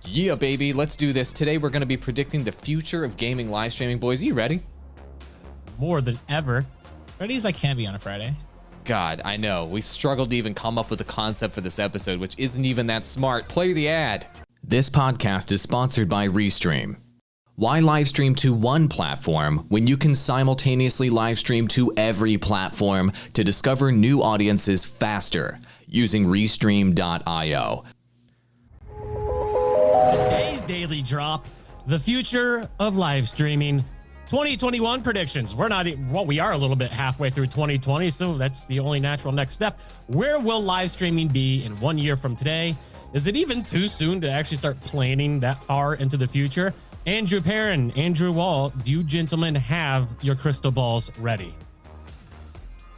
Yeah, baby, let's do this. Today we're going to be predicting the future of gaming live streaming. Boys, are you ready? More than ever. Ready as I can be on a Friday. God, I know. We struggled to even come up with a concept for this episode, which isn't even that smart. Play the ad. This podcast is sponsored by Restream. Why live stream to one platform when you can simultaneously live stream to every platform to discover new audiences faster using Restream.io? Today's daily drop, the future of live streaming. 2021 predictions. We are a little bit halfway through 2020, so that's the only natural next step. Where will live streaming be in 1 year from today? Is it even too soon to actually start planning that far into the future? Andrew Perrin, Andrew Wall, do you gentlemen have your crystal balls ready?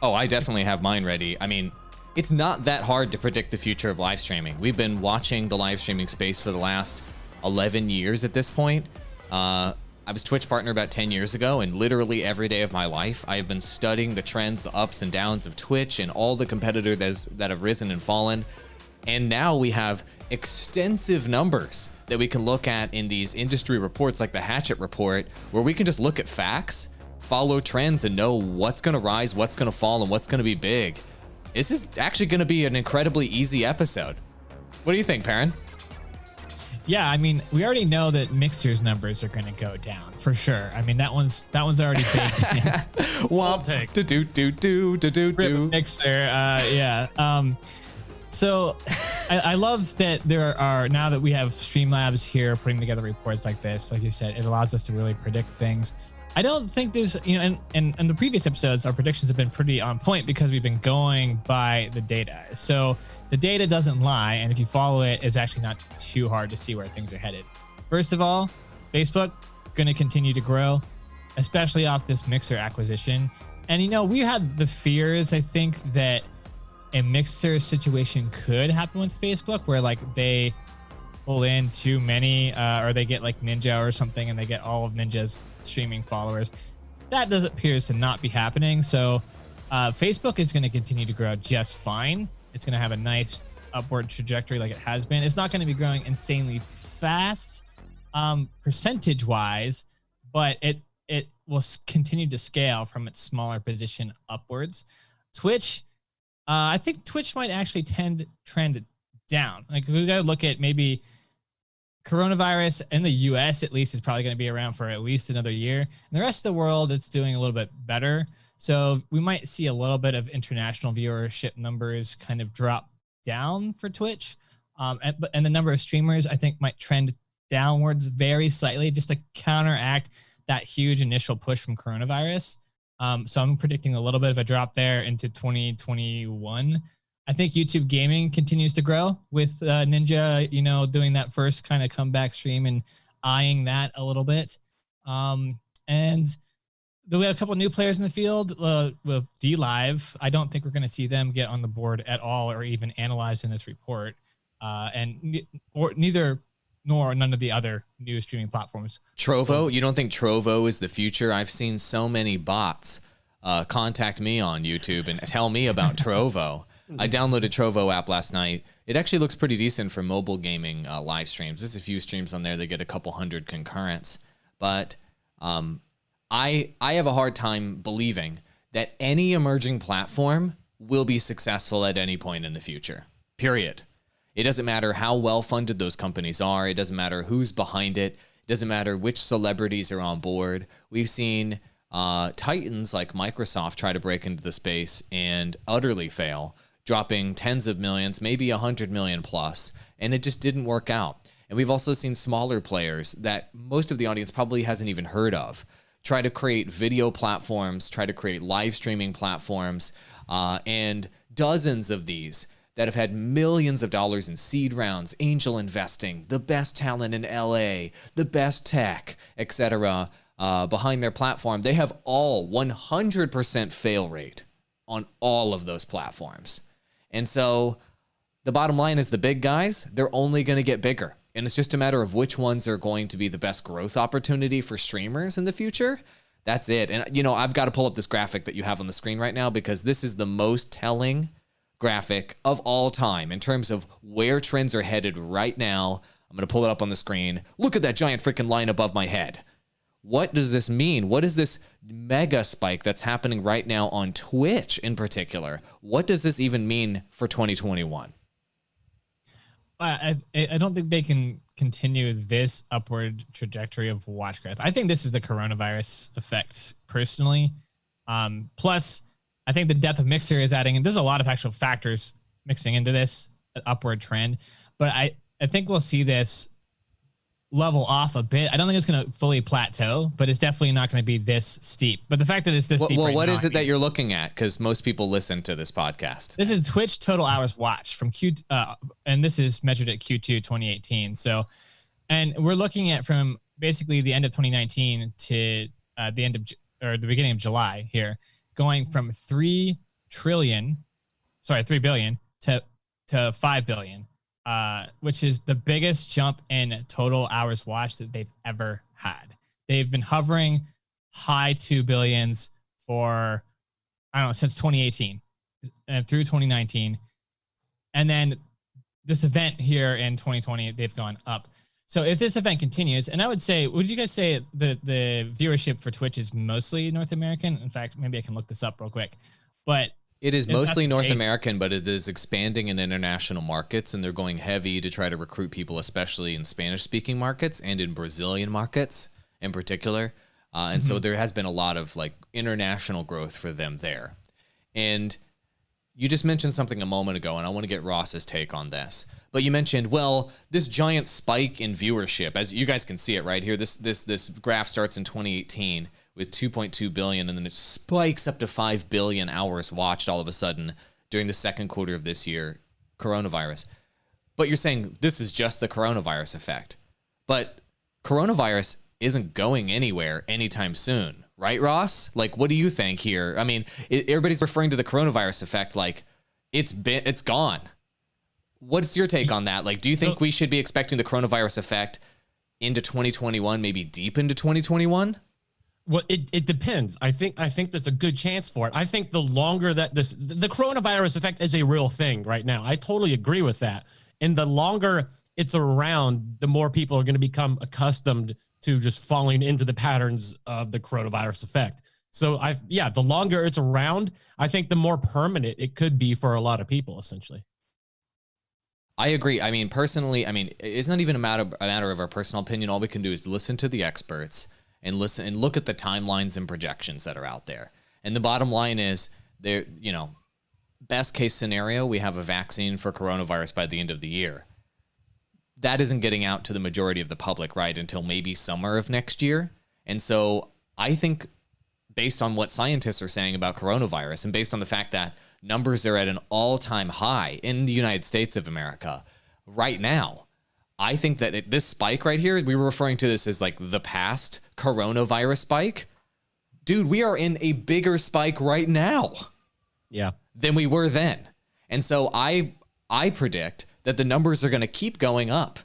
Oh, I definitely have mine ready. I mean, it's not that hard to predict the future of live streaming. We've been watching the live streaming space for the last 11 years at this point. I was Twitch partner about 10 years ago, and literally every day of my life, I have been studying the trends, the ups and downs of Twitch and all the competitors that have risen and fallen. And now we have extensive numbers that we can look at in these industry reports like the Hatchet report, where we can just look at facts, follow trends, and know what's going to rise, what's going to fall, and what's going to be big. This is actually going to be an incredibly easy episode. What do you think, Perrin? Yeah, I mean, we already know that Mixer's numbers are going to go down for sure. I mean, that one's already baked in. Womp take. Do. Mixer, yeah. So I love that there are, now that we have Streamlabs here putting together reports like this, like you said, it allows us to really predict things. I don't think there's, in the previous episodes, our predictions have been pretty on point because we've been going by the data. So the data doesn't lie, and if you follow it, it's actually not too hard to see where things are headed. First of all, Facebook going to continue to grow, especially off this Mixer acquisition. And we had the fears, I think, that a Mixer situation could happen with Facebook, where like they pull in too many, or they get like Ninja or something, and they get all of Ninja's streaming followers. That appears to not be happening. So Facebook is going to continue to grow just fine. It's going to have a nice upward trajectory like it has been. It's not going to be growing insanely fast percentage wise, but it will continue to scale from its smaller position upwards. Twitch, I think Twitch might actually trend down. Like, we got to look at maybe coronavirus in the US at least is probably going to be around for at least another year. In the rest of the world, it's doing a little bit better. So we might see a little bit of international viewership numbers kind of drop down for Twitch. And the number of streamers, I think, might trend downwards very slightly just to counteract that huge initial push from coronavirus. So I'm predicting a little bit of a drop there into 2021. I think YouTube gaming continues to grow with Ninja, doing that first kind of comeback stream and eyeing that a little bit. And we have a couple of new players in the field with DLive. I don't think we're going to see them get on the board at all or even analyzed in this report. Nor none of the other new streaming platforms. Trovo? You don't think Trovo is the future? I've seen so many bots contact me on YouTube and tell me about Trovo. I downloaded Trovo app last night. It actually looks pretty decent for mobile gaming live streams. There's a few streams on there that get a couple hundred concurrents. But I have a hard time believing that any emerging platform will be successful at any point in the future, period. It doesn't matter how well-funded those companies are. It doesn't matter who's behind it. It doesn't matter which celebrities are on board. We've seen titans like Microsoft try to break into the space and utterly fail, dropping tens of millions, maybe 100 million plus, and it just didn't work out. And we've also seen smaller players that most of the audience probably hasn't even heard of try to create video platforms, try to create live streaming platforms, and dozens of these that have had millions of dollars in seed rounds, angel investing, the best talent in LA, the best tech, etc. Behind their platform. They have all 100% fail rate on all of those platforms. And so the bottom line is the big guys, they're only going to get bigger. And it's just a matter of which ones are going to be the best growth opportunity for streamers in the future. That's it. And, I've got to pull up this graphic that you have on the screen right now because this is the most telling graphic of all time in terms of where trends are headed right now. I'm going to pull it up on the screen. Look at that giant freaking line above my head. What does this mean? What is this mega spike that's happening right now on Twitch in particular? What does this even mean for 2021? I don't think they can continue this upward trajectory of watch growth. I think this is the coronavirus effect personally. Plus, I think the death of Mixer is adding, and there's a lot of actual factors mixing into this upward trend. But I think we'll see this level off a bit. I don't think it's going to fully plateau, but it's definitely not going to be this steep. But the fact that it's this steep. Well, what is it that you're looking at? Because most people listen to this podcast. This is Twitch total hours watched from and this is measured at Q2 2018. So, and we're looking at from basically the end of 2019 to the beginning of July here, going from 3 billion to 5 billion. Which is the biggest jump in total hours watched that they've ever had. They've been hovering high 2 billions for, I don't know, since 2018 and through 2019. And then this event here in 2020, they've gone up. So if this event continues, and I would say, would you guys say the viewership for Twitch is mostly North American? In fact, maybe I can look this up real quick. But it is mostly North American, but it is expanding in international markets, and they're going heavy to try to recruit people, especially in Spanish-speaking markets and in Brazilian markets in particular. And so there has been a lot of like international growth for them there. And you just mentioned something a moment ago, and I want to get Ross's take on this. But you mentioned, well, this giant spike in viewership, as you guys can see it right here. This graph starts in 2018. With 2.2 billion, and then it spikes up to 5 billion hours watched all of a sudden during the second quarter of this year, coronavirus. But you're saying this is just the coronavirus effect. But coronavirus isn't going anywhere anytime soon, right, Ross? Like, what do you think here? I mean, everybody's referring to the coronavirus effect like it's gone. What's your take on that? Like, do you think we should be expecting the coronavirus effect into 2021, maybe deep into 2021? Well, it depends. I think there's a good chance for it. I think the longer that the coronavirus effect is a real thing right now. I totally agree with that. And the longer it's around, the more people are going to become accustomed to just falling into the patterns of the coronavirus effect. So the longer it's around, I think the more permanent it could be for a lot of people, essentially. I agree. I mean, personally, it's not even a matter of our personal opinion. All we can do is listen to the experts and listen and look at the timelines and projections that are out there. And the bottom line is there, best case scenario, we have a vaccine for coronavirus by the end of the year. That isn't getting out to the majority of the public, right, until maybe summer of next year. And so I think based on what scientists are saying about coronavirus and based on the fact that numbers are at an all-time high in the United States of America right now, I think that this spike right here, we were referring to this as like the past coronavirus spike. Dude, we are in a bigger spike right now. Yeah. Than we were then. And so I predict that the numbers are going to keep going up.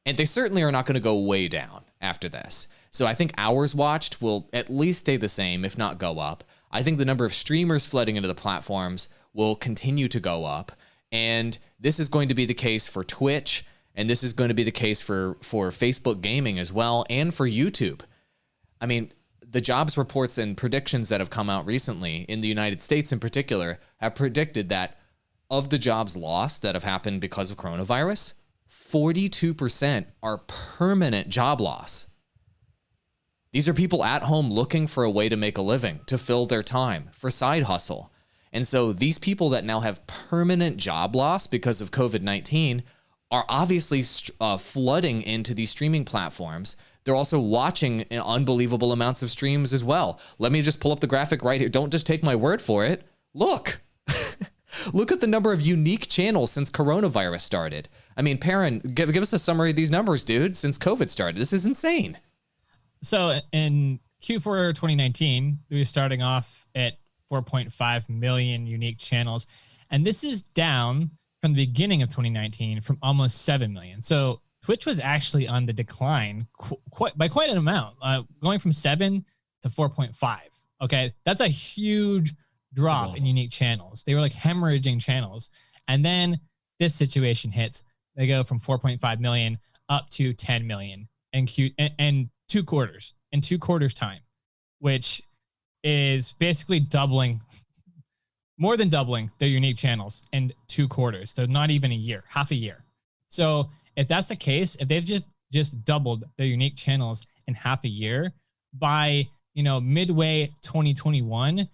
And they certainly are not going to go way down after this. So I think hours watched will at least stay the same, if not go up. I think the number of streamers flooding into the platforms will continue to go up. And this is going to be the case for Twitch. And this is going to be the case for Facebook gaming as well, and for YouTube. I mean, the jobs reports and predictions that have come out recently in the United States in particular have predicted that of the jobs lost that have happened because of coronavirus, 42% are permanent job loss. These are people at home looking for a way to make a living, to fill their time, for side hustle. And so these people that now have permanent job loss because of COVID-19 are obviously flooding into these streaming platforms. They're also watching unbelievable amounts of streams as well. Let me just pull up the graphic right here. Don't just take my word for it. Look. Look at the number of unique channels since coronavirus started. I mean, Perrin, give us a summary of these numbers, dude, since COVID started. This is insane. So in Q4 2019, we were starting off at 4.5 million unique channels. And this is down from the beginning of 2019 from almost 7 million. So Twitch was actually on the decline by quite an amount, going from 7 to 4.5. Okay, that's a huge drop in unique channels. They were like hemorrhaging channels. And then this situation hits. They go from 4.5 million up to 10 million in 2 quarters, in 2 quarters time, which is basically doubling, more than doubling their unique channels in 2 quarters. So not even a year, half a year. So if that's the case, if they've just doubled their unique channels in half a year, by midway 2021,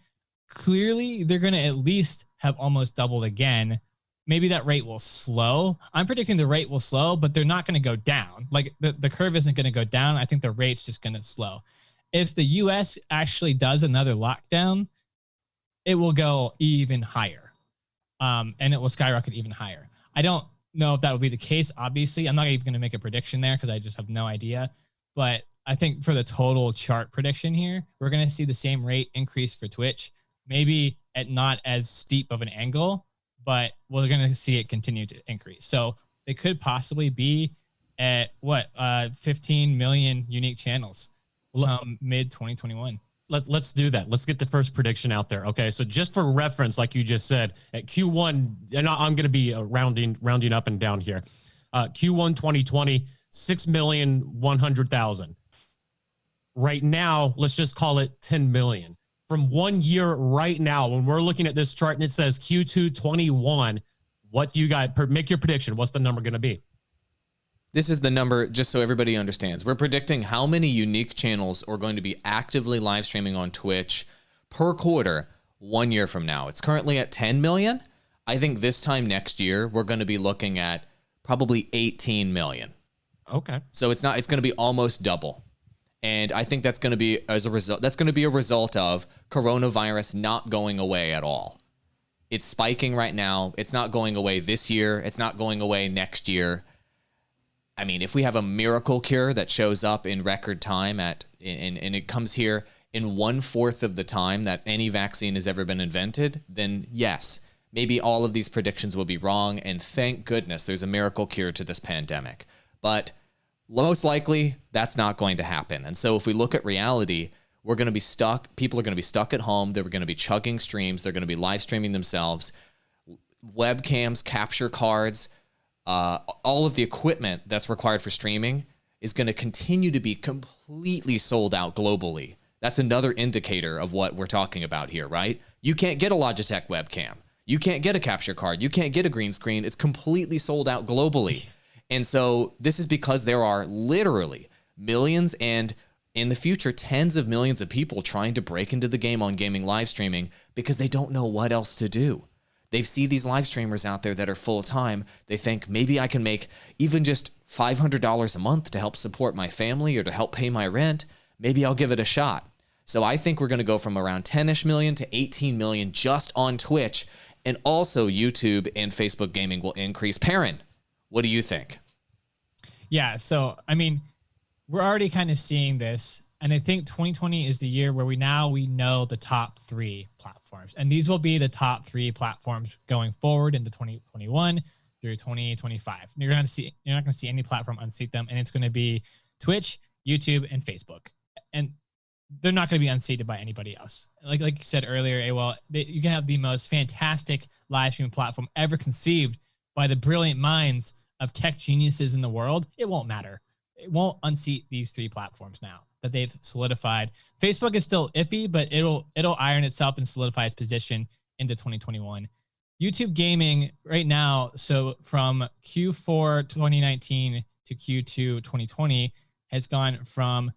clearly they're going to at least have almost doubled again. Maybe that rate will slow. I'm predicting the rate will slow, but they're not going to go down. Like the curve isn't going to go down. I think the rate's just going to slow. If the US actually does another lockdown, it will go even higher. And it will skyrocket even higher. I don't know if that will be the case. Obviously, I'm not even going to make a prediction there because I just have no idea. But I think for the total chart prediction here, we're going to see the same rate increase for Twitch, maybe at not as steep of an angle, but we're going to see it continue to increase. So they could possibly be at 15 million unique channels mid 2021. Let's do that. Let's get the first prediction out there. Okay, so just for reference, like you just said, at Q1, and I'm going to be rounding up and down here. Q1 2020, 6,100,000. Right now, let's just call it 10 million. From 1 year right now, when we're looking at this chart and it says Q2 21, what do you guys make your prediction? What's the number going to be? This is the number, just so everybody understands. We're predicting how many unique channels are going to be actively live streaming on Twitch per quarter 1 year from now. It's currently at 10 million. I think this time next year, we're going to be looking at probably 18 million. Okay. So it's going to be almost double. And I think that's going to be a result of coronavirus not going away at all. It's spiking right now. It's not going away this year. It's not going away next year. I mean, if we have a miracle cure that shows up in record time and it comes here in 1/4 of the time that any vaccine has ever been invented, then yes, maybe all of these predictions will be wrong. And thank goodness there's a miracle cure to this pandemic. But most likely that's not going to happen. And so if we look at reality, we're going to be stuck. People are going to be stuck at home. They're going to be chugging streams. They're going to be live streaming themselves. Webcams, capture cards, all of the equipment that's required for streaming is going to continue to be completely sold out globally. That's another indicator of what we're talking about here, right? You can't get a Logitech webcam. You can't get a capture card. You can't get a green screen. It's completely sold out globally. And so this is because there are literally millions and in the future, tens of millions of people trying to break into the game on gaming live streaming because they don't know what else to do. They see these live streamers out there that are full time. They think maybe I can make even just $500 a month to help support my family or to help pay my rent. Maybe I'll give it a shot. So I think we're going to go from around 10-ish million to 18 million just on Twitch. And also YouTube and Facebook gaming will increase. Perrin, what do you think? Yeah, so, I mean, we're already kind of seeing this. And I think 2020 is the year where we know the top 3 platforms. And these will be the top 3 platforms going forward into 2021 through 2025. You're not going to see any platform unseat them. And it's going to be Twitch, YouTube, and Facebook. And they're not going to be unseated by anybody else. Like you said earlier, you can have the most fantastic live streaming platform ever conceived by the brilliant minds of tech geniuses in the world. It won't matter. It won't unseat these 3 platforms now that they've solidified. Facebook is still iffy, but it'll iron itself and solidify its position into 2021. YouTube gaming right now, so from Q4 2019 to Q2 2020, has gone from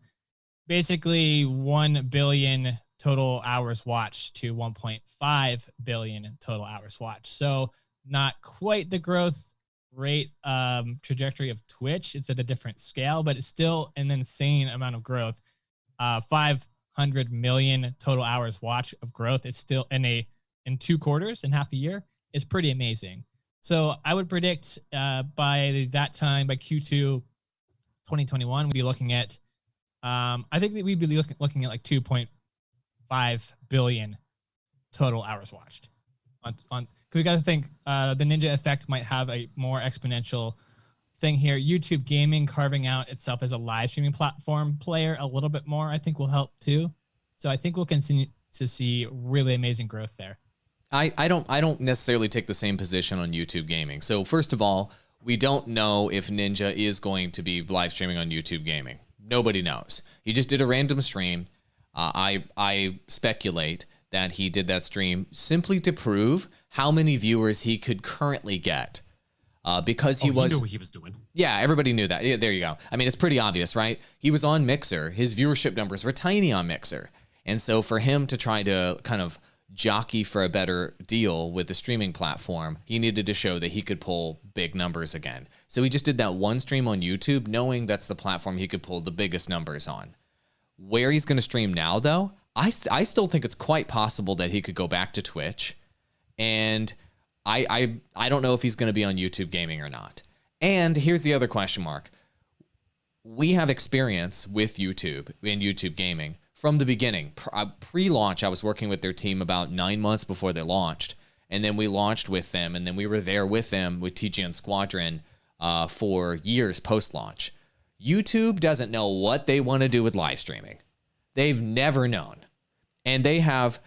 basically 1 billion total hours watched to 1.5 billion total hours watched. So not quite the growth rate trajectory of Twitch. It's at a different scale, but it's still an insane amount of growth. 500 million total hours watch of growth. It's still in 2 quarters, in half a year, is pretty amazing. So I would predict by that time, by Q2 2021, we'd be looking at I think that we'd be looking at like 2.5 billion total hours watched on because we got to think the Ninja effect might have a more exponential thing here. YouTube gaming carving out itself as a live streaming platform player a little bit more, I think, will help too. So I think we'll continue to see really amazing growth there. I don't necessarily take the same position on YouTube gaming. So first of all, we don't know if Ninja is going to be live streaming on YouTube gaming. Nobody knows. He just did a random stream. I speculate that he did that stream simply to prove how many viewers he could currently get. Because he knew what he was doing. Yeah, everybody knew that. Yeah, there you go. I mean, it's pretty obvious, right? He was on Mixer. His viewership numbers were tiny on Mixer. And so for him to try to kind of jockey for a better deal with the streaming platform, he needed to show that he could pull big numbers again. So he just did that one stream on YouTube, knowing that's the platform he could pull the biggest numbers on. Where he's going to stream now, though, I still think it's quite possible that he could go back to Twitch. And I don't know if he's going to be on YouTube gaming or not. And here's the other question mark. We have experience with YouTube and YouTube gaming from the beginning. Pre-launch, I was working with their team about 9 months before they launched. And then we launched with them. And then we were there with them with TGN Squadron for years post-launch. YouTube doesn't know what they want to do with live streaming. They've never known. And they have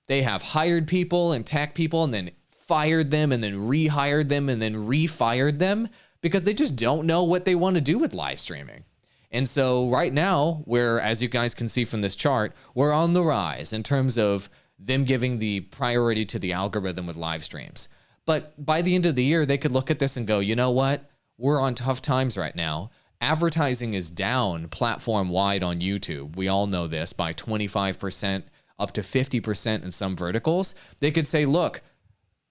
hired people and tech people and then fired them and then rehired them and then refired them because they just don't know what they want to do with live streaming. And so right now, as you guys can see from this chart, we're on the rise in terms of them giving the priority to the algorithm with live streams. But by the end of the year, they could look at this and go, you know what? We're on tough times right now. Advertising is down platform-wide on YouTube. We all know this, by 25% up to 50% in some verticals. They could say, look,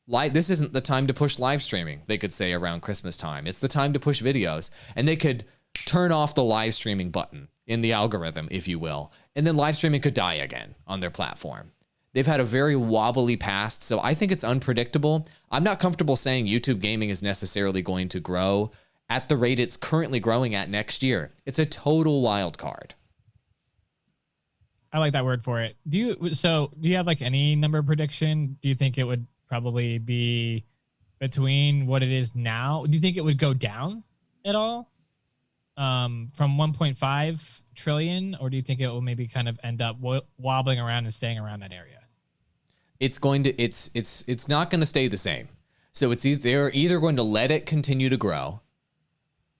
this isn't the time to push live streaming, they could say around Christmas time. It's the time to push videos. And they could turn off the live streaming button in the algorithm, if you will. And then live streaming could die again on their platform. They've had a very wobbly past, so I think it's unpredictable. I'm not comfortable saying YouTube gaming is necessarily going to grow at the rate it's currently growing at next year. It's a total wild card. I like that word for it. Do you have like any number prediction? Do you think it would probably be between what it is now? Do you think it would go down at all from 1.5 trillion, or do you think it will maybe kind of end up wobbling around and staying around that area? It's not going to stay the same. So they're either going to let it continue to grow,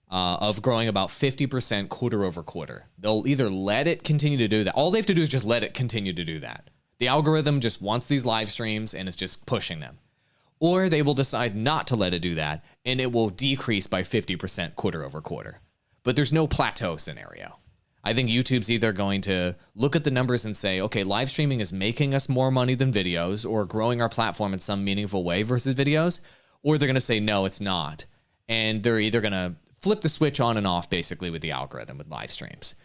of growing about 50% quarter over quarter. They'll either let it continue to do that. All they have to do is just let it continue to do that. The algorithm just wants these live streams and it's just pushing them. Or they will decide not to let it do that and it will decrease by 50% quarter over quarter. But there's no plateau scenario. I think YouTube's either going to look at the numbers and say, okay, live streaming is making us more money than videos or growing our platform in some meaningful way versus videos, or they're going to say, no, it's not. And they're either going to flip the switch on and off basically with the algorithm with live streams.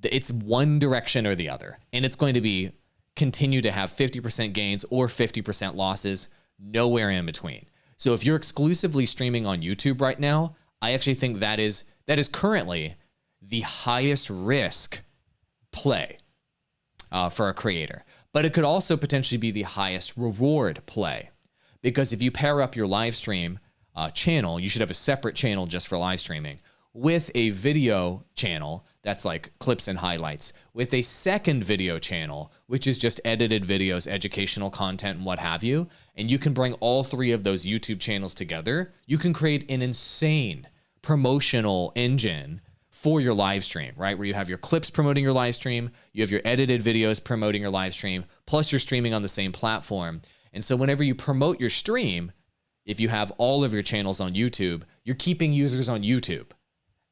It's one direction or the other. And it's going to be continue to have 50% gains or 50% losses, nowhere in between. So if you're exclusively streaming on YouTube right now, I actually think that is currently the highest risk play for a creator. But it could also potentially be the highest reward play. Because if you pair up your live stream channel, you should have a separate channel just for live streaming, with a video channel that's like clips and highlights, with a second video channel, which is just edited videos, educational content, and what have you. And you can bring all three of those YouTube channels together. You can create an insane promotional engine for your live stream, right? Where you have your clips promoting your live stream, you have your edited videos promoting your live stream, plus you're streaming on the same platform. And so whenever you promote your stream, if you have all of your channels on YouTube, you're keeping users on YouTube.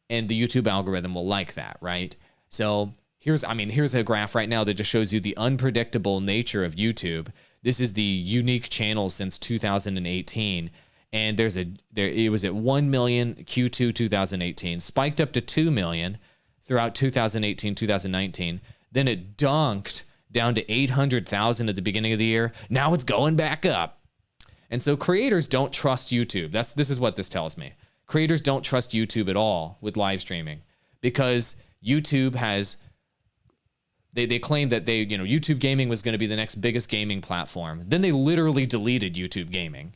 And the YouTube algorithm will like that, right? So here's a graph right now that just shows you the unpredictable nature of YouTube. This is the unique channels since 2018. And it was at 1 million Q2 2018, spiked up to 2 million throughout 2018, 2019. Then it dunked down to 800,000 at the beginning of the year. Now it's going back up. And so creators don't trust YouTube. This is what this tells me. Creators don't trust YouTube at all with live streaming because YouTube has, they claimed that YouTube gaming was going to be the next biggest gaming platform. Then they literally deleted YouTube gaming.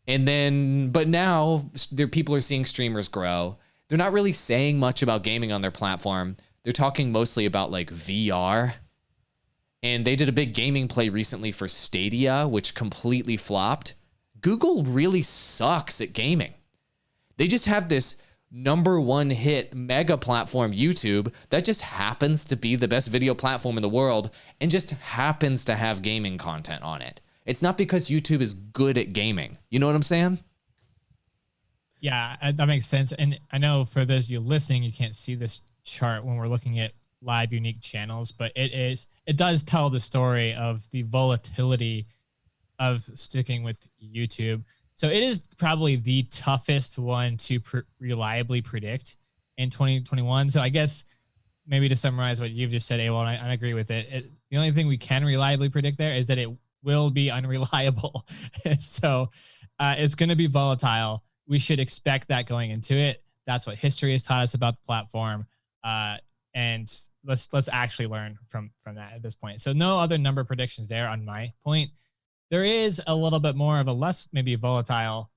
But now people are seeing streamers grow. They're not really saying much about gaming on their platform. They're talking mostly about like VR and they did a big gaming play recently for Stadia, which completely flopped. Google really sucks at gaming. They just have this number one hit mega platform, YouTube, that just happens to be the best video platform in the world and just happens to have gaming content on it. It's not because YouTube is good at gaming. You know what I'm saying? Yeah, that makes sense. And I know for those of you listening, you can't see this chart when we're looking at live unique channels, but it does tell the story of the volatility of sticking with YouTube. So it is probably the toughest one to reliably predict in 2021. So I guess maybe to summarize what you've just said, Abel, and I agree with it. The only thing we can reliably predict there is that it will be unreliable. So it's going to be volatile. We should expect that going into it. That's what history has taught us about the platform. And let's actually learn from that at this point. So no other number predictions there on my point. There is a little bit more of a less maybe volatile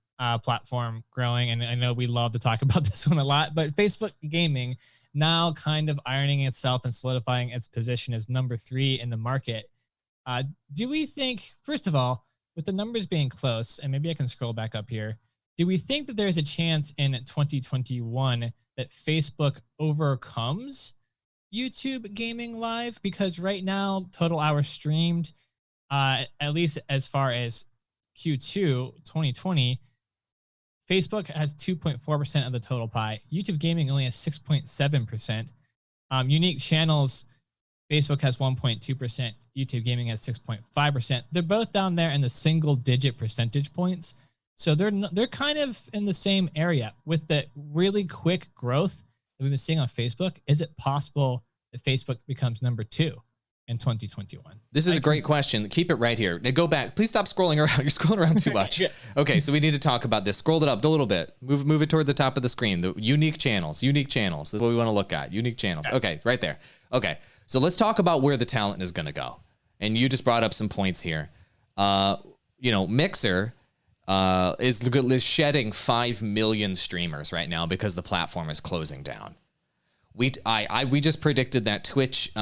platform growing. And I know we love to talk about this one a lot, but Facebook gaming now kind of ironing itself and solidifying its position as number 3 in the market. Do we think, first of all, with the numbers being close, and maybe I can scroll back up here, do we think that there's a chance in 2021 that Facebook overcomes YouTube gaming live? Because right now, total hours streamed, at least as far as Q2 2020, Facebook has 2.4% of the total pie. YouTube gaming only has 6.7%. Unique channels, Facebook has 1.2%. YouTube gaming has 6.5%. They're both down there in the single-digit percentage points. So they're kind of in the same area. With the really quick growth that we've been seeing on Facebook, is it possible that Facebook becomes number 2 in 2021? This is a great question. Keep it right here. Now go back. Please stop scrolling around. You're scrolling around too much. Okay, so we need to talk about this. Scroll it up a little bit. Move it toward the top of the screen. The unique channels. Unique channels. This is what we want to look at. Unique channels. Okay, right there. Okay, so let's talk about where the talent is going to go. And you just brought up some points here. Mixer is shedding 5 million streamers right now because the platform is closing down. We just predicted that Twitch,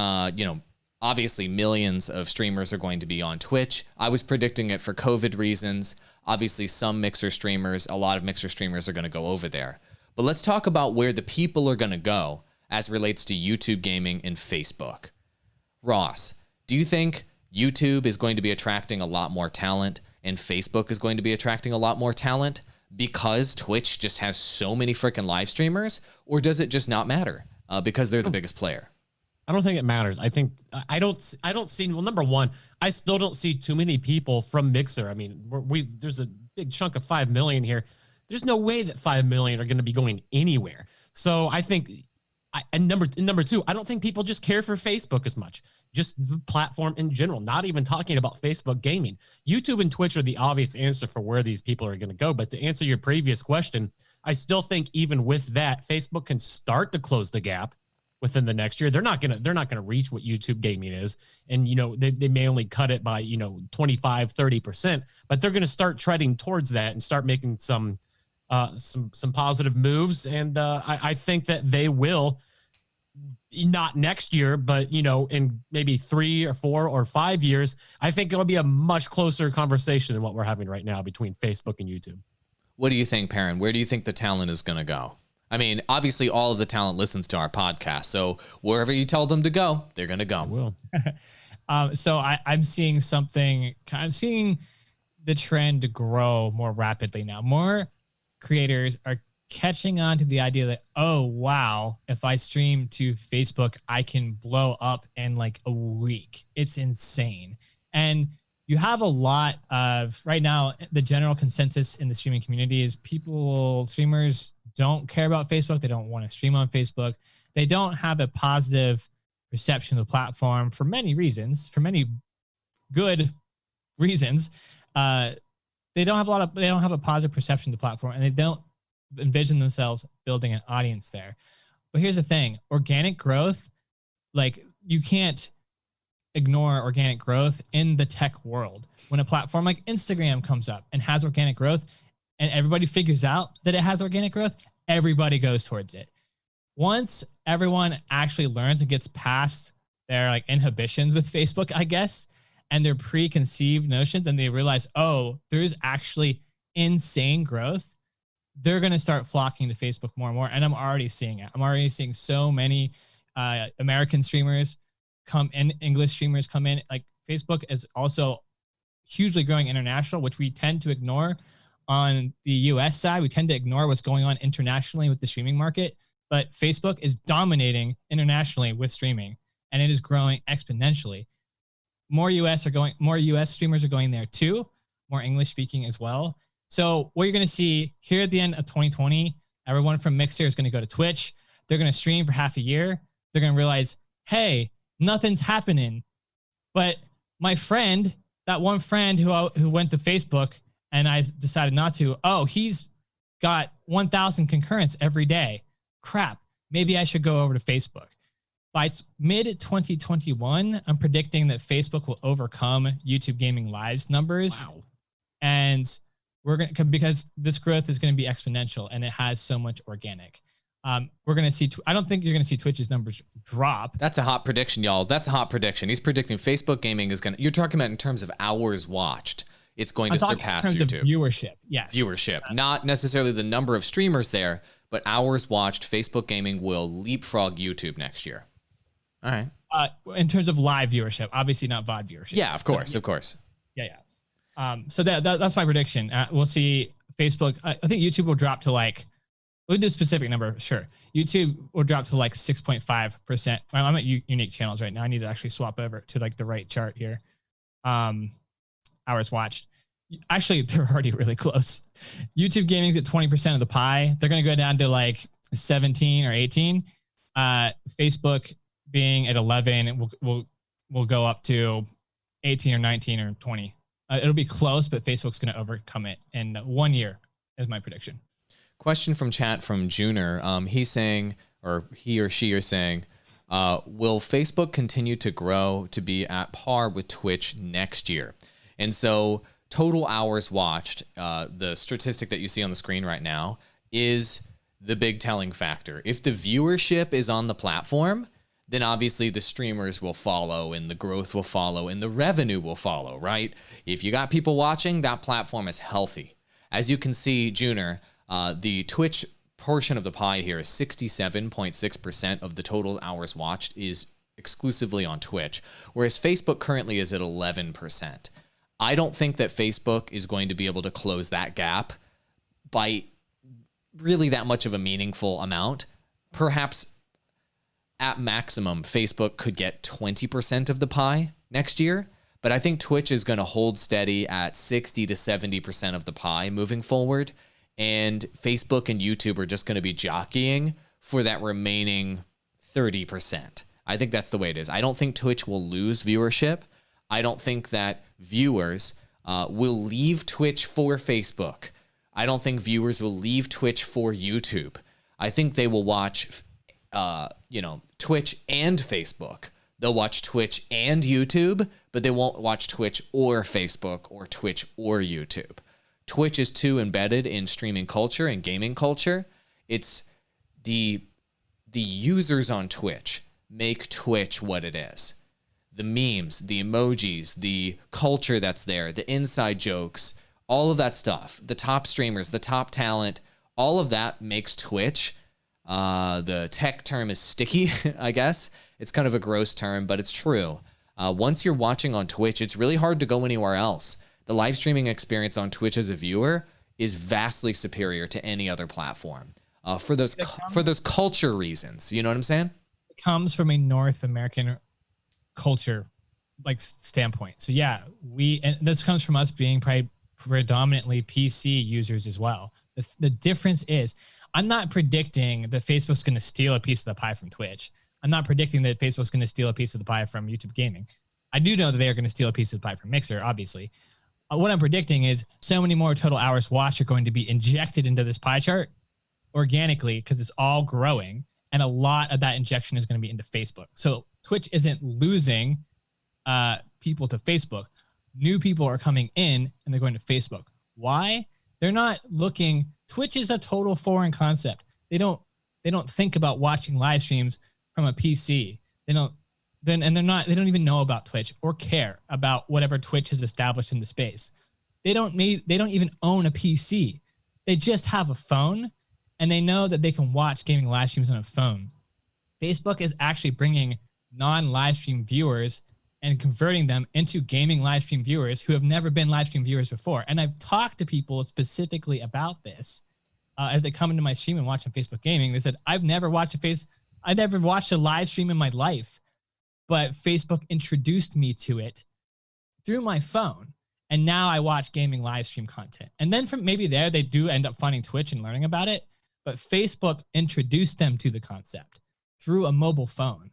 obviously millions of streamers are going to be on Twitch. I was predicting it for COVID reasons. Obviously a lot of Mixer streamers are going to go over there. But let's talk about where the people are going to go as relates to YouTube gaming and Facebook. Ross, do you think YouTube is going to be attracting a lot more talent and Facebook is going to be attracting a lot more talent because Twitch just has so many freaking live streamers? Or does it just not matter because they're the biggest player? I don't think it matters. I think I don't see. Well, number one, I still don't see too many people from Mixer. I mean, there's a big chunk of 5 million here. There's no way that 5 million are going to be going anywhere. So I think, number two, I don't think people just care for Facebook as much. Just the platform in general. Not even talking about Facebook gaming. YouTube and Twitch are the obvious answer for where these people are going to go. But to answer your previous question, I still think even with that, Facebook can start to close the gap within the next year. They're not gonna reach what YouTube gaming is. And, they may only cut it by, 25, 30%, but they're going to start treading towards that and start making some positive moves. And I think that they will, not next year, but, in maybe 3 or 4 or 5 years, I think it'll be a much closer conversation than what we're having right now between Facebook and YouTube. What do you think, Perrin? Where do you think the talent is going to go? I mean, obviously, all of the talent listens to our podcast. So wherever you tell them to go, they're going to go. Will. So I'm seeing something. I'm seeing the trend grow more rapidly now. More creators are catching on to the idea that, oh, wow, if I stream to Facebook, I can blow up in like a week. It's insane. And you have a lot of, right now, the general consensus in the streaming community is streamers don't care about Facebook. They don't want to stream on Facebook. They don't have a positive perception of the platform for many reasons, for many good reasons. They don't have a positive perception of the platform, and they don't envision themselves building an audience there. But here's the thing, organic growth, like you can't ignore organic growth in the tech world. When a platform like Instagram comes up and has organic growth, and everybody figures out that it has organic growth, everybody goes towards it. Once everyone actually learns and gets past their like inhibitions with Facebook, I guess, and their preconceived notions, and they realize, oh, there's actually insane growth, they're going to start flocking to Facebook more and more. And I'm already seeing it. I'm already seeing so many American streamers come in, English streamers come in. Like Facebook is also hugely growing international, which we tend to ignore on the US side. We tend to ignore what's going on internationally with the streaming market, but Facebook is dominating internationally with streaming, and it is growing exponentially. More US streamers are going there too, more English speaking as well. So what you're going to see here at the end of 2020, everyone from Mixer is going to go to Twitch. They're going to stream for half a year. They're going to realize, hey, nothing's happening. But my friend, that one friend who went to Facebook and I decided not to, oh, he's got 1,000 concurrents every day. Crap, maybe I should go over to Facebook. By mid-2021, I'm predicting that Facebook will overcome YouTube Gaming Live's numbers. Wow. And because this growth is going to be exponential and it has so much organic. We're going to see, I don't think you're going to see Twitch's numbers drop. That's a hot prediction, y'all. That's a hot prediction. He's predicting Facebook gaming is going to, you're talking about in terms of hours watched. It's going to surpass in terms YouTube. Of viewership, yes. Viewership, not necessarily the number of streamers there, but hours watched. Facebook gaming will leapfrog YouTube next year. All right. In terms of live viewership, obviously not VOD viewership. Yeah, of course, of course. Yeah. So that's my prediction. We'll see Facebook. I think YouTube will drop to like, we'll do a specific number. Sure. YouTube will drop to like 6.5%. I'm at unique channels right now. I need to actually swap over to like the right chart here. Hours watched. Actually, they're already really close. YouTube gaming's at 20% of the pie. They're going to go down to like 17 or 18. Facebook being at 11, will go up to 18 or 19 or 20. It'll be close, but Facebook's going to overcome it in 1 year, is my prediction. Question from chat from Juner. He's saying, or he or she are saying, will Facebook continue to grow to be at par with Twitch next year? And so total hours watched, the statistic that you see on the screen right now, is the big telling factor. If the viewership is on the platform, then obviously the streamers will follow and the growth will follow and the revenue will follow, right? If you got people watching, that platform is healthy. As you can see, Juner, the Twitch portion of the pie here is 67.6% of the total hours watched is exclusively on Twitch, whereas Facebook currently is at 11%. I don't think that Facebook is going to be able to close that gap by really that much of a meaningful amount. Perhaps at maximum, Facebook could get 20% of the pie next year, but I think Twitch is going to hold steady at 60 to 70% of the pie moving forward, and Facebook and YouTube are just going to be jockeying for that remaining 30%. I think that's the way it is. I don't think Twitch will lose viewership. I don't think that viewers will leave Twitch for Facebook. I don't think viewers will leave Twitch for YouTube. I think they will watch Twitch and Facebook. They'll watch Twitch and YouTube, but they won't watch Twitch or Facebook or Twitch or YouTube. Twitch is too embedded in streaming culture and gaming culture. It's the users on Twitch make Twitch what it is. The memes, the emojis, the culture that's there, the inside jokes, all of that stuff, the top streamers, the top talent, all of that makes Twitch. The tech term is sticky, I guess. It's kind of a gross term, but it's true. Once you're watching on Twitch, it's really hard to go anywhere else. The live streaming experience on Twitch as a viewer is vastly superior to any other platform for those culture reasons. You know what I'm saying? It comes from a North American culture like standpoint. So yeah, and this comes from us being predominantly PC users as well. The difference is, I'm not predicting that Facebook's going to steal a piece of the pie from Twitch. I'm not predicting that Facebook's going to steal a piece of the pie from YouTube Gaming. I do know that they are going to steal a piece of the pie from Mixer, obviously. What I'm predicting is so many more total hours watched are going to be injected into this pie chart organically because it's all growing, and a lot of that injection is going to be into Facebook. So Twitch isn't losing people to Facebook. New people are coming in and they're going to Facebook. Why? They're not looking. Twitch is a total foreign concept. They don't think about watching live streams from a PC. They don't and they don't even know about Twitch or care about whatever Twitch has established in the space. They don't even own a PC. They just have a phone, and they know that they can watch gaming live streams on a phone. Facebook is actually bringing non-live stream viewers and converting them into gaming live stream viewers who have never been live stream viewers before. And I've talked to people specifically about this as they come into my stream and watch on Facebook Gaming. They said, I've never watched a live stream in my life, but Facebook introduced me to it through my phone. And now I watch gaming live stream content. And then from maybe there, they do end up finding Twitch and learning about it. But Facebook introduced them to the concept through a mobile phone.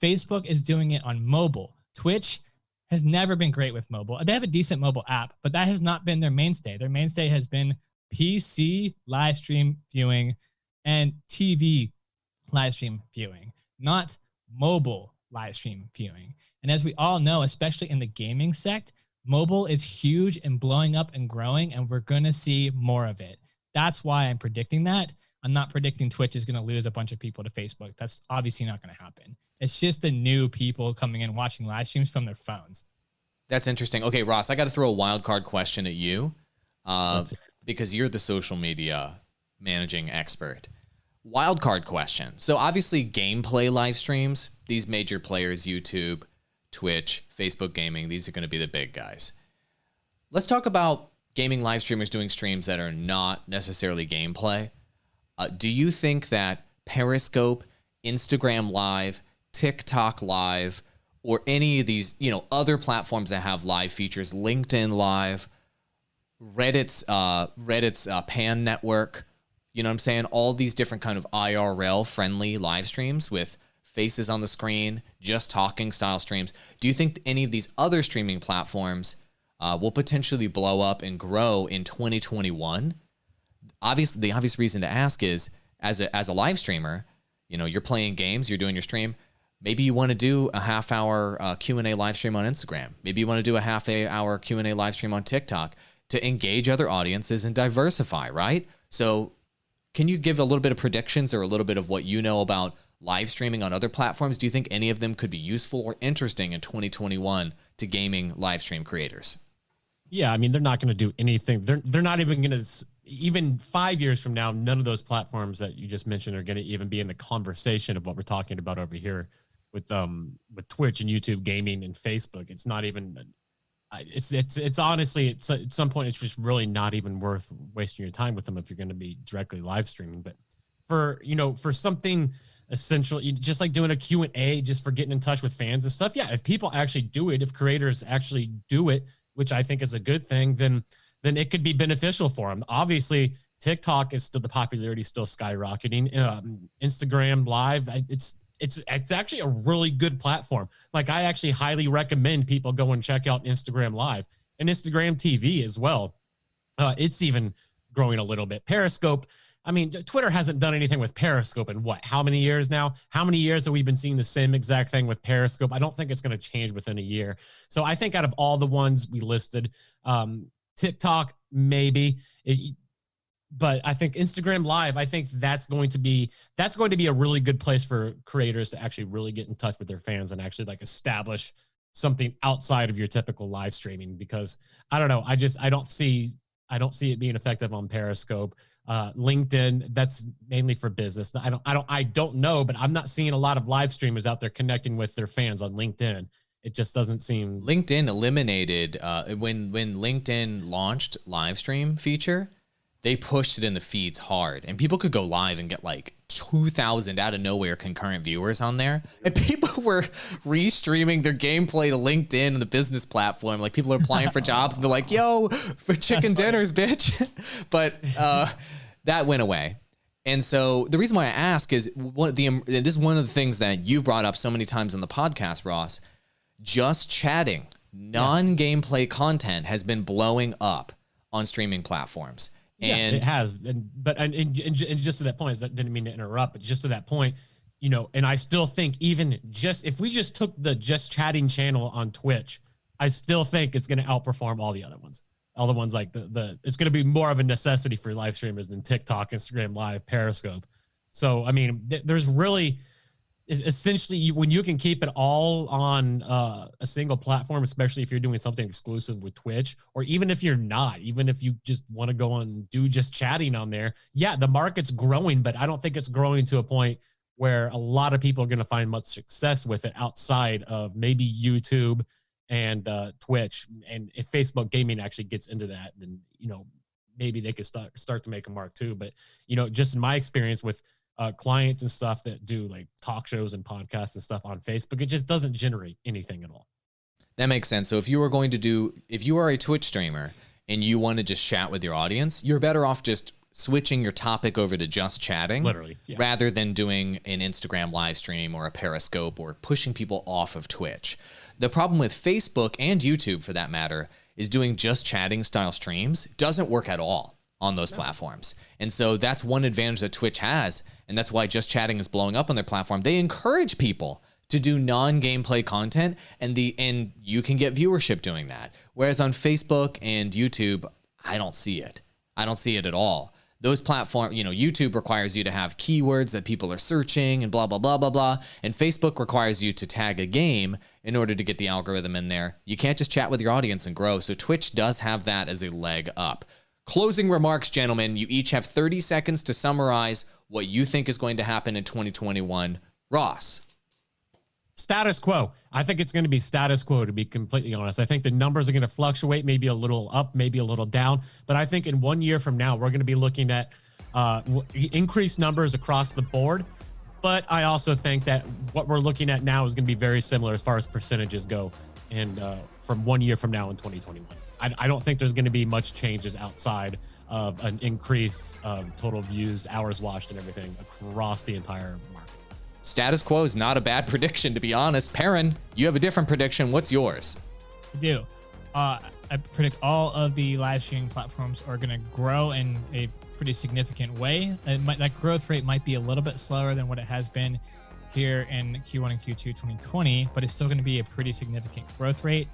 Facebook is doing it on mobile. Twitch has never been great with mobile. They have a decent mobile app, but that has not been their mainstay. Their mainstay has been PC live stream viewing and TV live stream viewing, not mobile live stream viewing. And as we all know, especially in the gaming sect, mobile is huge and blowing up and growing, and we're going to see more of it. That's why I'm predicting that. I'm not predicting Twitch is going to lose a bunch of people to Facebook. That's obviously not going to happen. It's just the new people coming in watching live streams from their phones. That's interesting. Okay, Ross, I got to throw a wild card question at you because you're the social media managing expert. Wild card question. So obviously gameplay live streams, these major players, YouTube, Twitch, Facebook Gaming, these are going to be the big guys. Let's talk about gaming live streamers doing streams that are not necessarily gameplay. Do you think that Periscope, Instagram Live, TikTok Live, or any of these, other platforms that have live features, LinkedIn Live, Reddit's Pan Network, you know what I'm saying? All these different kind of IRL friendly live streams with faces on the screen, just talking style streams. Do you think any of these other streaming platforms will potentially blow up and grow in 2021? Obviously, the obvious reason to ask is as a live streamer, you're playing games, you're doing your stream. Maybe you want to do a half-hour Q&A live stream on Instagram. Maybe you want to do a half-hour Q&A live stream on TikTok to engage other audiences and diversify, right? So can you give a little bit of predictions or a little bit of what you know about live streaming on other platforms? Do you think any of them could be useful or interesting in 2021 to gaming live stream creators? Yeah, I mean, they're not going to do anything. They're not even going to, even 5 years from now, none of those platforms that you just mentioned are going to even be in the conversation of what we're talking about over here with Twitch and YouTube gaming and Facebook. It's not even, it's honestly, at some point, it's just really not even worth wasting your time with them if you're going to be directly live streaming. But for something essential, just like doing a Q&A, just for getting in touch with fans and stuff. Yeah, if people actually do it, if creators actually do it, which I think is a good thing, then it could be beneficial for them. Obviously, TikTok is still, the popularity is still skyrocketing. Instagram Live, it's actually a really good platform. Like, I actually highly recommend people go and check out Instagram Live and Instagram TV as well. It's even growing a little bit. Periscope, I mean, Twitter hasn't done anything with Periscope in how many years now? How many years have we been seeing the same exact thing with Periscope? I don't think it's going to change within a year. So I think out of all the ones we listed, TikTok, maybe, but I think Instagram Live, I think that's going to be a really good place for creators to actually really get in touch with their fans and actually like establish something outside of your typical live streaming, because I don't know. I don't see it being effective on Periscope. LinkedIn, that's mainly for business. I don't know, but I'm not seeing a lot of live streamers out there connecting with their fans on LinkedIn. It just doesn't seem. LinkedIn eliminated when LinkedIn launched live stream feature, they pushed it in the feeds hard, and people could go live and get like 2,000 out of nowhere concurrent viewers on there, and people were restreaming their gameplay to LinkedIn and the business platform. Like, people are applying for jobs and they're like, "Yo, for chicken dinners, bitch." But that went away. And so the reason why I ask is this is one of the things that you've brought up so many times on the podcast, Ross. Just chatting, non-gameplay content has been blowing up on streaming platforms. And it has. But just to that point, I didn't mean to interrupt, but just to that point, and I still think even just if we just took the just chatting channel on Twitch, I still think it's going to outperform all the other ones. All the ones like it's going to be more of a necessity for live streamers than TikTok, Instagram Live, Periscope. So, I mean, there's really, is essentially when you can keep it all on a single platform, especially if you're doing something exclusive with Twitch, or even if you're not, even if you just want to go and do just chatting on there. Yeah, the market's growing, but I don't think it's growing to a point where a lot of people are going to find much success with it outside of maybe YouTube and Twitch. And if Facebook gaming actually gets into that, then, maybe they could start to make a mark too. But, just in my experience with clients and stuff that do like talk shows and podcasts and stuff on Facebook, it just doesn't generate anything at all. That makes sense. So if you are a Twitch streamer and you want to just chat with your audience, you're better off just switching your topic over to just chatting, literally, rather than doing an Instagram live stream or a Periscope or pushing people off of Twitch. The problem with Facebook and YouTube, for that matter, is doing just chatting style streams doesn't work at all on those platforms. And so that's one advantage that Twitch has, and that's why just chatting is blowing up on their platform. They encourage people to do non-gameplay content, and you can get viewership doing that. Whereas on Facebook and YouTube, I don't see it. I don't see it at all. Those platforms, YouTube requires you to have keywords that people are searching and blah, blah, blah, blah, blah. And Facebook requires you to tag a game in order to get the algorithm in there. You can't just chat with your audience and grow. So Twitch does have that as a leg up. Closing remarks, gentlemen. You each have 30 seconds to summarize what you think is going to happen in 2021. Ross. Status quo. I think it's going to be status quo, to be completely honest. I think the numbers are going to fluctuate, maybe a little up, maybe a little down. But I think in 1 year from now, we're going to be looking at increased numbers across the board. But I also think that what we're looking at now is going to be very similar as far as percentages go. And from 1 year from now in 2021, I don't think there's going to be much changes outside of an increase of total views, hours watched, and everything across the entire market. Status quo is not a bad prediction, to be honest. Perrin, you have a different prediction. What's yours? I do. I predict all of the live streaming platforms are going to grow in a pretty significant way. That growth rate might be a little bit slower than what it has been here in Q1 and Q2 2020, but it's still going to be a pretty significant growth rate.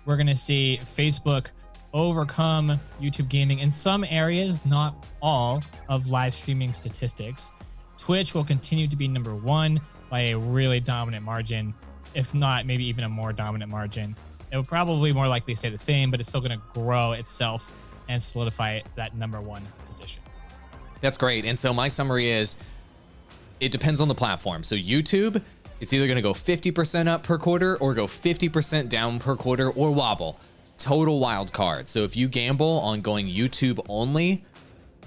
We're going to see Facebook overcome YouTube gaming in some areas, not all, of live streaming statistics. Twitch will continue to be number one by a really dominant margin, if not maybe even a more dominant margin. It will probably more likely stay the same, but it's still going to grow itself and solidify that number one position. That's great. And so my summary is, it depends on the platform. So YouTube, it's either going to go 50% up per quarter or go 50% down per quarter or wobble. Total wild card. So if you gamble on going YouTube only,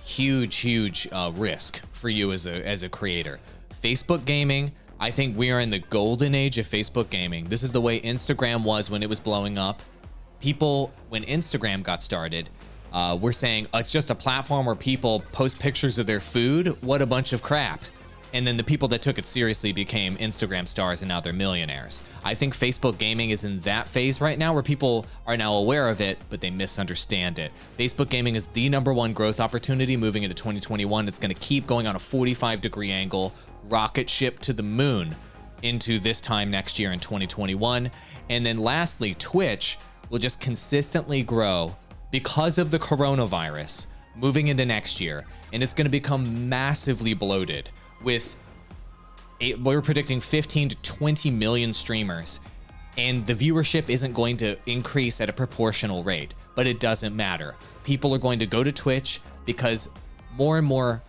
huge risk for you as a creator. Facebook gaming, I think we are in the golden age of Facebook gaming. This is the way Instagram was when it was blowing up. People, when Instagram got started, were saying, oh, it's just a platform where people post pictures of their food. What a bunch of crap. And then the people that took it seriously became Instagram stars, and now they're millionaires. I think Facebook gaming is in that phase right now where people are now aware of it, but they misunderstand it. Facebook gaming is the number one growth opportunity moving into 2021. It's going to keep going on a 45-degree angle, rocket ship to the moon into this time next year in 2021. And then lastly, Twitch will just consistently grow because of the coronavirus moving into next year. And it's going to become massively bloated. We're predicting 15 to 20 million streamers, and the viewership isn't going to increase at a proportional rate, but it doesn't matter. People are going to go to Twitch because more and more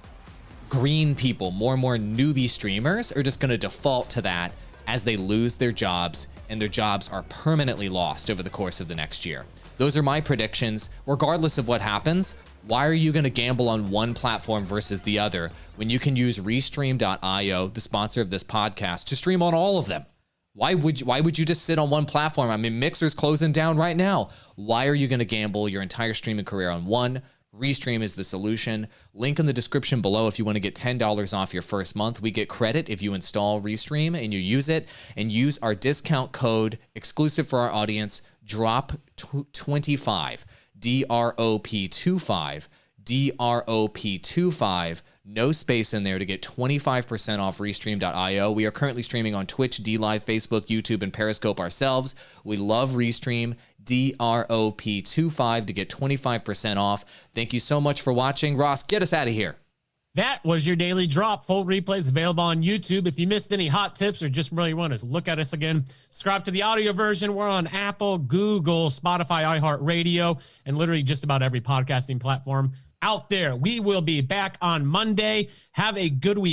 green people, more and more newbie streamers are just going to default to that as they lose their jobs, and their jobs are permanently lost over the course of the next year. Those are my predictions. Regardless of what happens, why are you going to gamble on one platform versus the other when you can use Restream.io, the sponsor of this podcast, to stream on all of them? Why would you just sit on one platform? I mean, Mixer's closing down right now. Why are you going to gamble your entire streaming career on one? Restream is the solution. Link in the description below if you want to get $10 off your first month. We get credit if you install Restream and you use it, and use our discount code exclusive for our audience, DROP25, DROP25, DROP25. No space in there to get 25% off Restream.io. We are currently streaming on Twitch, DLive, Facebook, YouTube, and Periscope ourselves. We love Restream. DROP25 to get 25% off. Thank you so much for watching. Ross, get us out of here. That was your daily drop. Full replays available on YouTube. If you missed any hot tips or just really want to look at us again, subscribe to the audio version. We're on Apple, Google, Spotify, iHeartRadio, and literally just about every podcasting platform out there. We will be back on Monday. Have a good week.